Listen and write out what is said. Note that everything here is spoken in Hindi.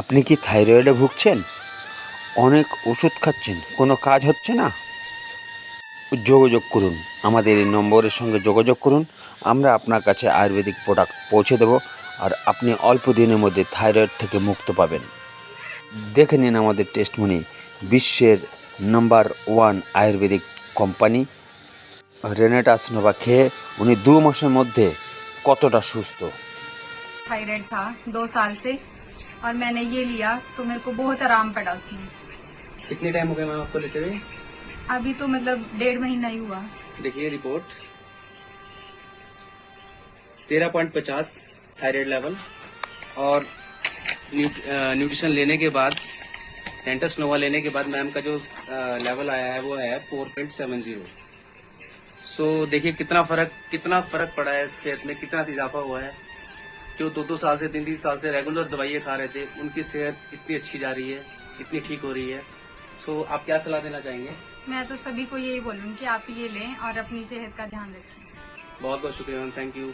আপনি কি থাইরয়েডে ভুগছেন? অনেক ওষুধ খাচ্ছেন, কোনো কাজ হচ্ছে না? যোগাযোগ করুন, আমাদের এই নম্বরের সঙ্গে যোগাযোগ করুন। আমরা আপনার কাছে আয়ুর্বেদিক প্রোডাক্ট পৌঁছে দেব, আর আপনি অল্প দিনের মধ্যে থাইরয়েড থেকে মুক্ত পাবেন। দেখে নিন আমাদের টেস্টমনি, বিশ্বের নাম্বার 1 আয়ুর্বেদিক কোম্পানি রেনেটাস নোভা খেয়ে উনি 2 মাসের মধ্যে কতটা সুস্থ। थायराइड था 2 साल से और मैंने ये लिया तो मेरे को बहुत आराम पड़ा उसमें। कितने टाइम हो गया मैम आपको लेते हुए? अभी तो मतलब 1.5 महीना ही हुआ। देखिए रिपोर्ट 13.50 थायराइड लेवल, और न्यूट्रिशन लेने के बाद, डेंटस नोवा लेने के बाद मैम का जो लेवल आया है वो है 4.70। सो देखिए कितना फर्क पड़ा है सेहत में, कितना इजाफा हुआ है। जो 2-2 साल से 3-3 साल से रेगुलर दवाइयाँ खा रहे थे, उनकी सेहत इतनी अच्छी जा रही है, इतनी ठीक हो रही है। सो आप क्या सलाह देना चाहेंगे? मैं तो सभी को यही बोलूँगी कि आप ये लें और अपनी सेहत का ध्यान रखें। बहुत बहुत शुक्रिया मैम, थैंक यू।